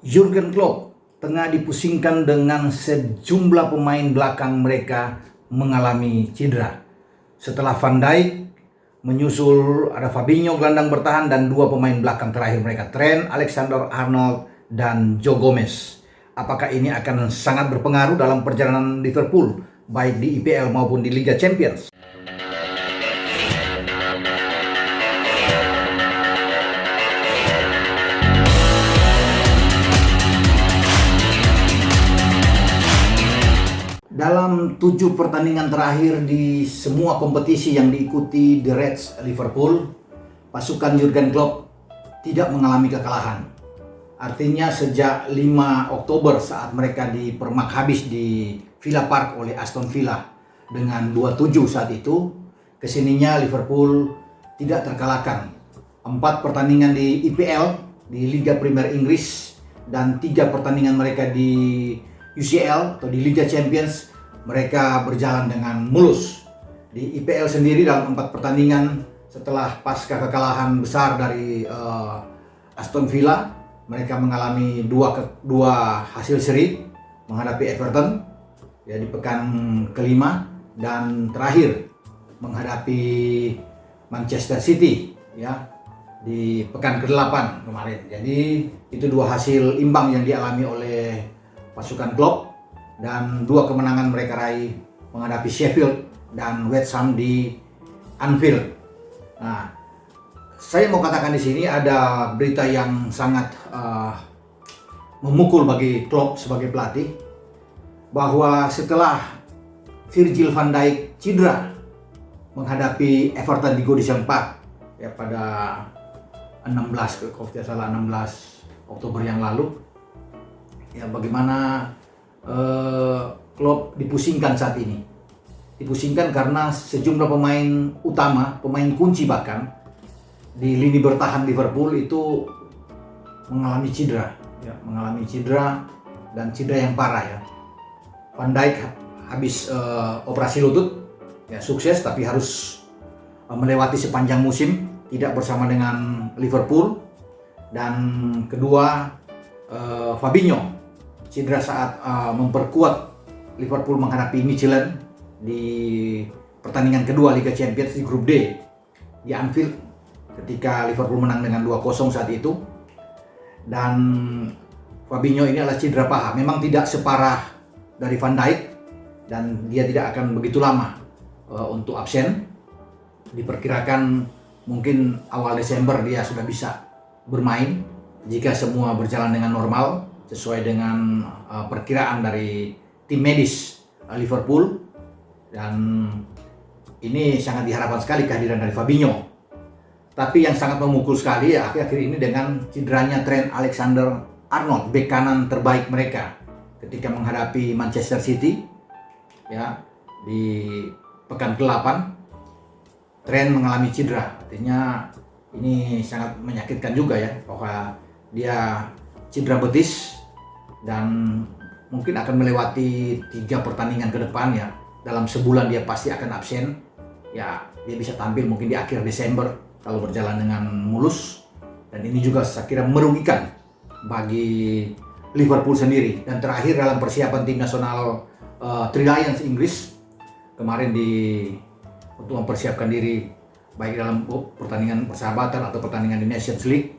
Jurgen Klopp tengah dipusingkan dengan sejumlah pemain belakang mereka mengalami cedera. Setelah Van Dijk menyusul ada Fabinho gelandang bertahan dan dua pemain belakang terakhir mereka, Trent Alexander-Arnold dan Joe Gomez. Apakah ini akan sangat berpengaruh dalam perjalanan Liverpool baik di IPL maupun di Liga Champions? Dalam 7 pertandingan terakhir di semua kompetisi yang diikuti The Reds Liverpool, pasukan Jurgen Klopp tidak mengalami kekalahan. Artinya sejak 5 Oktober saat mereka dipermak habis di Villa Park oleh Aston Villa dengan 2-7 saat itu, kesininya Liverpool tidak terkalahkan. 4 pertandingan di IPL, di Liga Premier Inggris, dan 3 pertandingan mereka di UCL atau di Liga Champions, mereka berjalan dengan mulus. Di IPL sendiri dalam 4 pertandingan setelah pasca kekalahan besar dari Aston Villa, mereka mengalami dua hasil seri menghadapi Everton ya di pekan kelima, dan terakhir menghadapi Manchester City ya di pekan ke-8 kemarin. Jadi itu dua hasil imbang yang dialami oleh pasukan Klopp, dan dua kemenangan mereka raih menghadapi Sheffield dan West Ham di Anfield. Nah, saya mau katakan di sini ada berita yang sangat memukul bagi Klopp sebagai pelatih, bahwa setelah Virgil van Dijk cedera menghadapi Everton di Goodison Park ya pada 16 Oktober yang lalu, ya bagaimana Klopp dipusingkan saat ini. Dipusingkan karena sejumlah pemain utama, pemain kunci bahkan di lini bertahan Liverpool itu mengalami cedera, dan cedera yang parah ya. Van Dijk habis operasi lutut, ya sukses, tapi harus melewati sepanjang musim tidak bersama dengan Liverpool. Dan kedua, Fabinho cedera saat memperkuat Liverpool menghadapi Michelin di pertandingan kedua Liga Champions di grup D di Anfield ketika Liverpool menang dengan 2-0 saat itu. Dan Fabinho ini adalah cedera paha, memang tidak separah dari Van Dijk dan dia tidak akan begitu lama untuk absen. Diperkirakan mungkin awal Desember dia sudah bisa bermain jika semua berjalan dengan normal sesuai dengan perkiraan dari tim medis Liverpool. Dan ini sangat diharapkan sekali kehadiran dari Fabinho. Tapi yang sangat memukul sekali ya akhir-akhir ini dengan cederanya Trent Alexander-Arnold, bek kanan terbaik mereka ketika menghadapi Manchester City ya di pekan ke-8. Trent mengalami cedera, artinya ini sangat menyakitkan juga ya, bahwa dia cedera betis dan mungkin akan melewati 3 pertandingan ke depan ya. Dalam sebulan dia pasti akan absen ya. Dia bisa tampil mungkin di akhir Desember kalau berjalan dengan mulus, dan ini juga saya kira merugikan bagi Liverpool sendiri. Dan terakhir dalam persiapan tim nasional Three Lions Inggris kemarin untuk mempersiapkan diri baik dalam pertandingan persahabatan atau pertandingan di Nations League,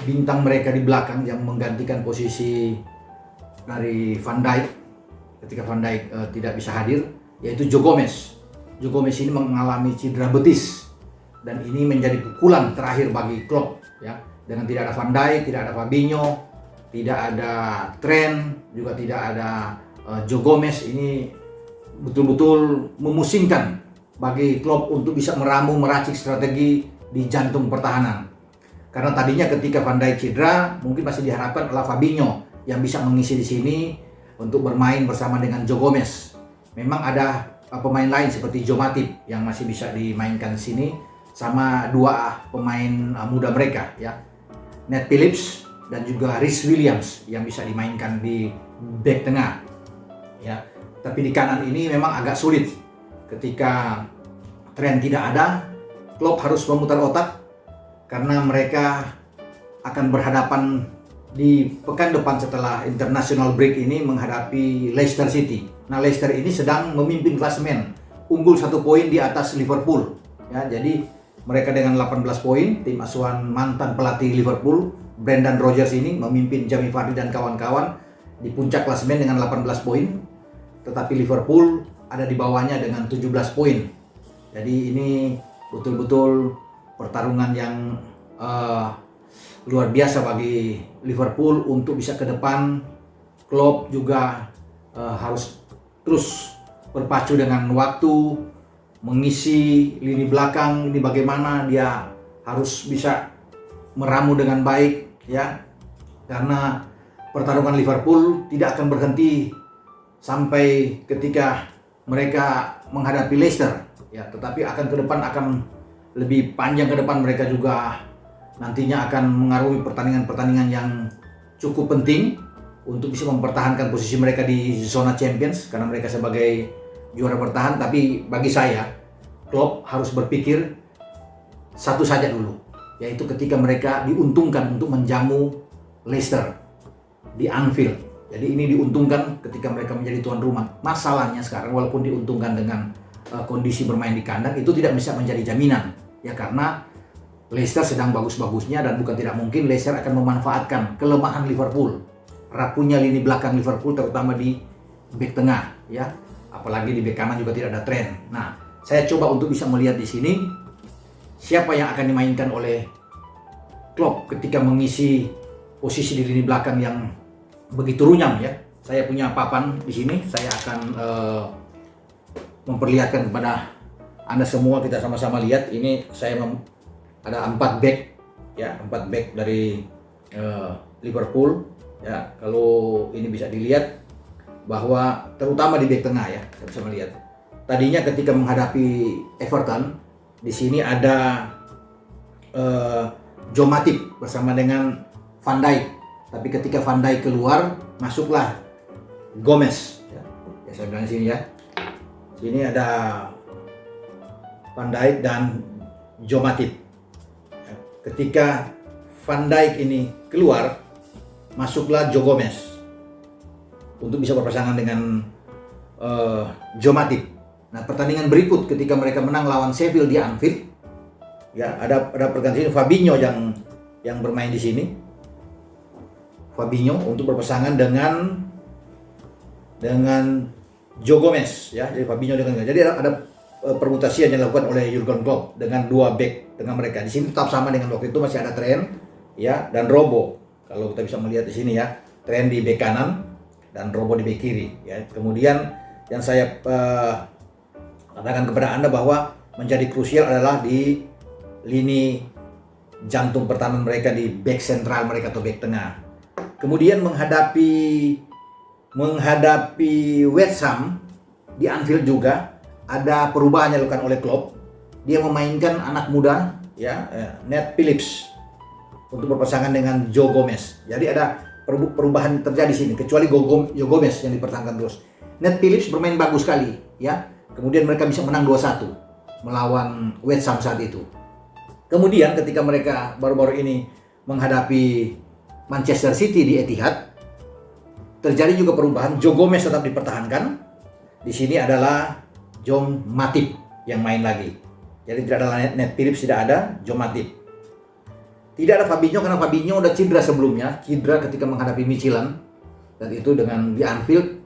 bintang mereka di belakang yang menggantikan posisi dari Van Dijk ketika Van Dijk tidak bisa hadir, yaitu Joe Gomez. Joe Gomez ini mengalami cedera betis, dan ini menjadi pukulan terakhir bagi Klopp ya. Dengan tidak ada Van Dijk, tidak ada Fabinho, tidak ada Trent, juga tidak ada Joe Gomez, ini betul-betul memusingkan bagi Klopp untuk bisa meracik strategi di jantung pertahanan. Karena tadinya ketika Van Dijk cedera, mungkin masih diharapkan adalah Fabinho yang bisa mengisi di sini untuk bermain bersama dengan Joe Gomez. Memang ada pemain lain seperti Joe Matip yang masih bisa dimainkan di sini, sama dua pemain muda mereka ya, Nat Phillips dan juga Rhys Williams yang bisa dimainkan di bek tengah ya. Tapi di kanan ini memang agak sulit ketika Trent tidak ada. Klopp harus memutar otak karena mereka akan berhadapan di pekan depan setelah international break ini menghadapi Leicester City. Nah, Leicester ini sedang memimpin klasemen, unggul 1 poin di atas Liverpool. Ya, jadi mereka dengan 18 poin, tim asuhan mantan pelatih Liverpool, Brendan Rodgers ini memimpin Jamie Vardy dan kawan-kawan di puncak klasemen dengan 18 poin. Tetapi Liverpool ada di bawahnya dengan 17 poin. Jadi ini betul-betul pertarungan yang luar biasa bagi Liverpool untuk bisa ke depan. Klopp juga harus terus berpacu dengan waktu, mengisi lini belakang ini bagaimana dia harus bisa meramu dengan baik, ya, karena pertarungan Liverpool tidak akan berhenti sampai ketika mereka menghadapi Leicester, ya, tetapi akan ke depan akan lebih panjang ke depan. Mereka juga nantinya akan mengarungi pertandingan-pertandingan yang cukup penting untuk bisa mempertahankan posisi mereka di zona Champions karena mereka sebagai juara bertahan. Tapi bagi saya, Klopp harus berpikir satu saja dulu, yaitu ketika mereka diuntungkan untuk menjamu Leicester di Anfield. Jadi ini diuntungkan ketika mereka menjadi tuan rumah. Masalahnya sekarang walaupun diuntungkan dengan kondisi bermain di kandang, itu tidak bisa menjadi jaminan, ya, karena Leicester sedang bagus-bagusnya dan bukan tidak mungkin Leicester akan memanfaatkan kelemahan Liverpool, rapuhnya lini belakang Liverpool terutama di bek tengah, ya, apalagi di bek kanan juga tidak ada Trent. Nah, saya coba untuk bisa melihat di sini siapa yang akan dimainkan oleh Klopp ketika mengisi posisi di lini belakang yang begitu runyam, ya. Saya punya papan di sini, saya akan memperlihatkan kepada Anda semua, kita sama-sama lihat. Ini saya ada 4 back, ya, 4 back dari Liverpool, ya. Kalau ini bisa dilihat bahwa terutama di back tengah, ya, saya bisa melihat. Tadinya ketika menghadapi Everton, di sini ada Joe Matip bersama dengan Van Dijk. Tapi ketika Van Dijk keluar, masuklah Gomez. Ya, saya bilang di sini, ya. Sini ada Van Dijk dan Joe Matip. Ya, ketika Van Dijk ini keluar, masuklah Joe Gomez untuk bisa berpasangan dengan Joe Matip. Nah, pertandingan berikut ketika mereka menang lawan Sheffield di Anfield, ya, ada pergantian Fabinho yang bermain di sini. Fabinho untuk berpasangan dengan Joe Gomez, ya. Jadi Fabinho jadi ada permutasi yang dilakukan oleh Jurgen Klopp dengan 2 back tengah mereka. Di sini tetap sama dengan waktu itu, masih ada Trent, ya, dan Robo. Kalau kita bisa melihat di sini, ya, Trent di bek kanan dan Robo di bek kiri, ya. Kemudian yang saya katakan kepada Anda bahwa menjadi krusial adalah di lini jantung pertahanan mereka, di back sentral mereka atau back tengah. Kemudian menghadapi West Ham di Anfield juga ada perubahan yang dilakukan oleh Klopp. Dia memainkan anak muda, ya, Nat Phillips untuk berpasangan dengan Joe Gomez. Jadi ada perubahan terjadi di sini, kecuali Joe Gomez yang dipertahankan terus. Nat Phillips bermain bagus sekali, ya. Kemudian mereka bisa menang 2-1 melawan West Ham saat itu. Kemudian ketika mereka baru-baru ini menghadapi Manchester City di Etihad, terjadi juga perubahan. Joe Gomez tetap dipertahankan. Di sini adalah Joe Matip yang main lagi. Jadi tidak ada Nat Phillips, tidak ada Joe Matip. Tidak ada Fabinho karena Fabinho udah cedera sebelumnya, cedera ketika menghadapi Michelin. Dan itu dengan di Anfield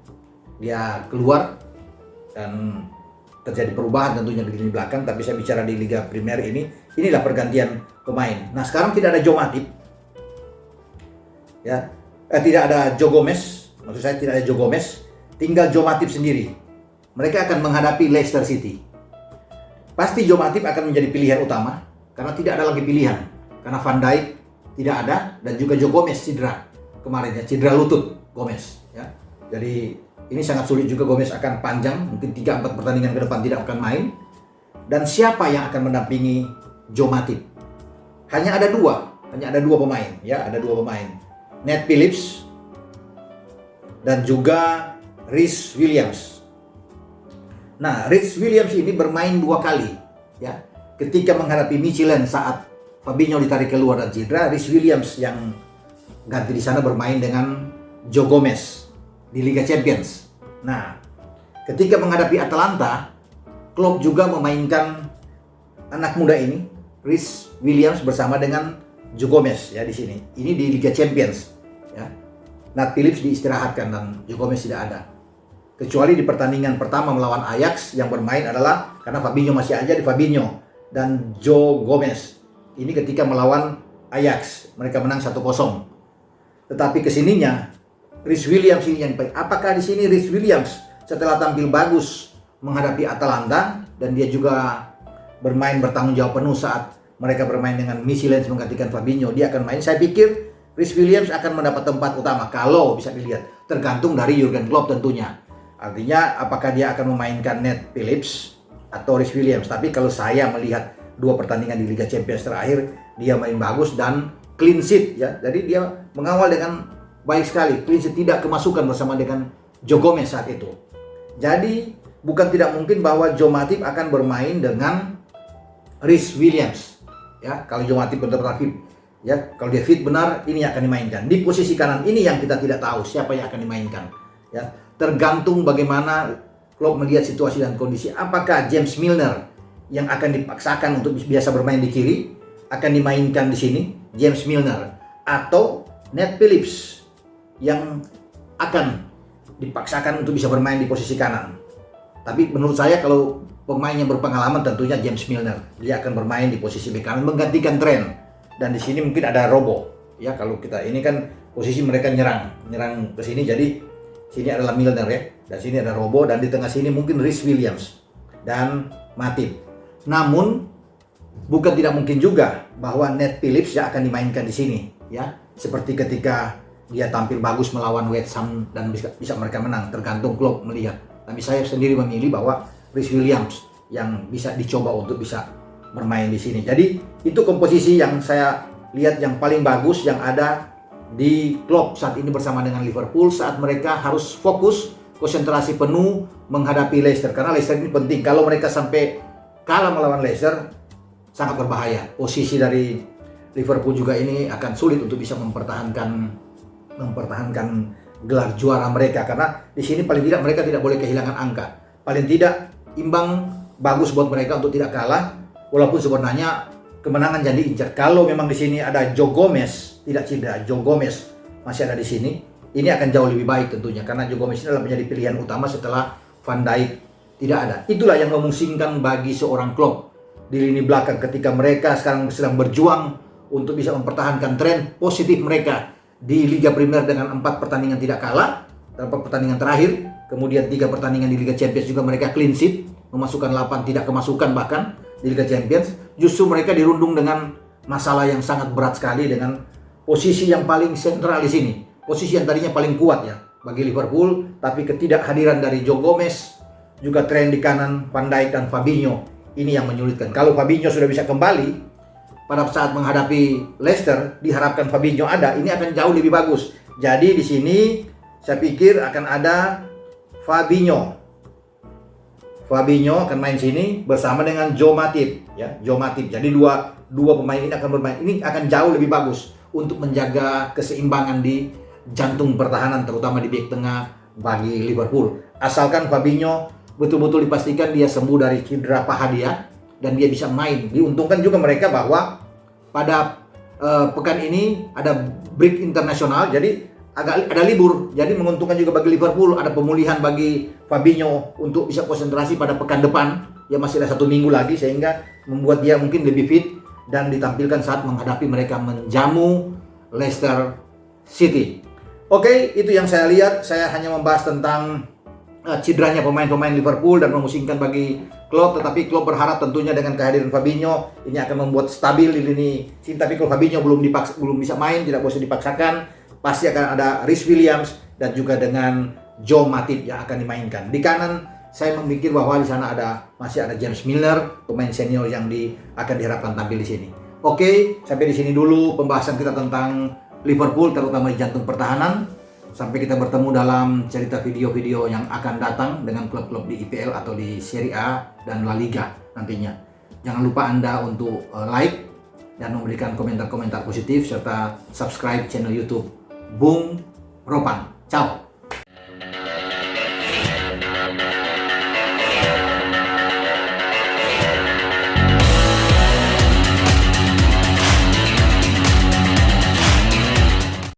dia keluar dan terjadi perubahan tentunya di lini belakang. Tapi saya bicara di Liga Premier ini, inilah pergantian pemain. Nah, sekarang tidak ada Joe Matip, ya, tidak ada Joe Gomez. Maksud saya tidak ada Joe Gomez, tinggal Joe Matip sendiri. Mereka akan menghadapi Leicester City. Pasti Joe Matip akan menjadi pilihan utama karena tidak ada lagi pilihan. Karena Van Dijk tidak ada dan juga Joe Gomez cedera kemarin, ya, cedera lutut Gomez, ya. Jadi ini sangat sulit juga. Gomez akan panjang, mungkin 3-4 pertandingan ke depan tidak akan main. Dan siapa yang akan mendampingi Joe Matip? Hanya ada dua pemain, ya, ada 2 pemain. Nat Phillips dan juga Rhys Williams. Nah, Rhys Williams ini bermain 2 kali, ya. Ketika menghadapi Michelin saat Fabinho ditarik keluar dan cedera, Rhys Williams yang ganti di sana bermain dengan Joe Gomez di Liga Champions. Nah, ketika menghadapi Atalanta, Klopp juga memainkan anak muda ini, Rhys Williams bersama dengan Joe Gomez ya di sini. Ini di Liga Champions ya. Nat Phillips diistirahatkan dan Joe Gomez tidak ada. Kecuali di pertandingan pertama melawan Ajax yang bermain adalah karena Fabinho masih aja di Fabinho dan Joe Gomez. Ini ketika melawan Ajax, mereka menang 1-0. Tetapi kesininya Rhys Williams ini yang baik. Apakah di sini Rhys Williams setelah tampil bagus menghadapi Atalanta dan dia juga bermain bertanggung jawab penuh saat mereka bermain dengan Missy Lenz menggantikan Fabinho, dia akan main? Saya pikir Rhys Williams akan mendapat tempat utama kalau bisa dilihat. Tergantung dari Jurgen Klopp tentunya. Artinya apakah dia akan memainkan Nat Phillips atau Rhys Williams. Tapi kalau saya melihat 2 pertandingan di Liga Champions terakhir, dia main bagus dan clean sheet ya. Jadi dia mengawal dengan baik sekali. Clean sheet, tidak kemasukan bersama dengan Joe Gomez saat itu. Jadi bukan tidak mungkin bahwa Joe Matip akan bermain dengan Rhys Williams. Ya, kalau Joe Matip benar-benar fit. Ya, kalau dia fit benar, ini akan dimainkan. Di posisi kanan ini yang kita tidak tahu siapa yang akan dimainkan. Ya, tergantung bagaimana Klopp melihat situasi dan kondisi. Apakah James Milner yang akan dipaksakan untuk biasa bermain di kiri akan dimainkan di sini, James Milner, atau Nat Phillips yang akan dipaksakan untuk bisa bermain di posisi kanan. Tapi menurut saya kalau pemain yang berpengalaman tentunya James Milner, dia akan bermain di posisi bek kanan menggantikan Trent. Dan di sini mungkin ada Robo. Ya, kalau kita ini kan posisi mereka nyerang ke sini, jadi sini adalah Milner ya, dan sini ada Robo, dan di tengah sini mungkin Rhys Williams dan Matip. Namun bukan tidak mungkin juga bahwa Nat Phillips ya akan dimainkan di sini ya, seperti ketika dia tampil bagus melawan West Ham dan bisa mereka menang, tergantung Klopp melihat. Tapi saya sendiri memilih bahwa Rhys Williams yang bisa dicoba untuk bisa bermain di sini. Jadi itu komposisi yang saya lihat yang paling bagus yang ada di Klopp saat ini bersama dengan Liverpool saat mereka harus fokus konsentrasi penuh menghadapi Leicester, karena Leicester ini penting. Kalau mereka sampai kalah melawan Leicester sangat berbahaya. Posisi dari Liverpool juga ini akan sulit untuk bisa mempertahankan gelar juara mereka, karena di sini paling tidak mereka tidak boleh kehilangan angka. Paling tidak imbang bagus buat mereka untuk tidak kalah, walaupun sebenarnya kemenangan jadi incar. Kalau memang di sini ada Joe Gomez tidak cedera, Joe Gomez masih ada di sini, ini akan jauh lebih baik tentunya, karena Joe Gomez ini adalah menjadi pilihan utama setelah Van Dijk tidak ada. Itulah yang memusingkan bagi seorang Klopp di lini belakang ketika mereka sekarang sedang berjuang untuk bisa mempertahankan tren positif mereka di Liga Premier dengan 4 pertandingan tidak kalah, 4 pertandingan terakhir, kemudian 3 pertandingan di Liga Champions juga mereka clean sheet, memasukkan 8 tidak kemasukan bahkan di Liga Champions. Justru mereka dirundung dengan masalah yang sangat berat sekali dengan posisi yang paling sentral di sini, posisi yang tadinya paling kuat ya bagi Liverpool, tapi ketidakhadiran dari Joe Gomez, juga tren di kanan Van Dijk dan Fabinho, ini yang menyulitkan. Kalau Fabinho sudah bisa kembali pada saat menghadapi Leicester, diharapkan Fabinho ada, ini akan jauh lebih bagus. Jadi di sini saya pikir akan ada Fabinho akan main sini bersama dengan Joe Matip ya, Joe Matip. Jadi dua pemain ini akan bermain. Ini akan jauh lebih bagus untuk menjaga keseimbangan di jantung pertahanan, terutama di bek tengah bagi Liverpool. Asalkan Fabinho betul-betul dipastikan dia sembuh dari cedera paha dia dan dia bisa main. Diuntungkan juga mereka bahwa pada pekan ini ada break internasional, jadi agak ada libur. Jadi menguntungkan juga bagi Liverpool, ada pemulihan bagi Fabinho untuk bisa konsentrasi pada pekan depan. Ya masih ada 1 minggu lagi, sehingga membuat dia mungkin lebih fit dan ditampilkan saat menghadapi mereka menjamu Leicester City. Oke, itu yang saya lihat. Saya hanya membahas tentang cederanya pemain-pemain Liverpool dan memusingkan bagi Klopp, tetapi Klopp berharap tentunya dengan kehadiran Fabinho ini akan membuat stabil di lini sini. Tapi kalau Fabinho belum bisa main, tidak bisa dipaksakan, pasti akan ada Rhys Williams dan juga dengan Joe Matip yang akan dimainkan. Di kanan saya memikir bahwa di sana masih ada James Milner, pemain senior yang akan diharapkan tampil di sini. Oke, sampai di sini dulu pembahasan kita tentang Liverpool, terutama di jantung pertahanan. Sampai kita bertemu dalam cerita video-video yang akan datang dengan klub-klub di IPL atau di Serie A dan La Liga nantinya. Jangan lupa Anda untuk like, dan memberikan komentar-komentar positif serta subscribe channel YouTube Bung Ropan. Ciao.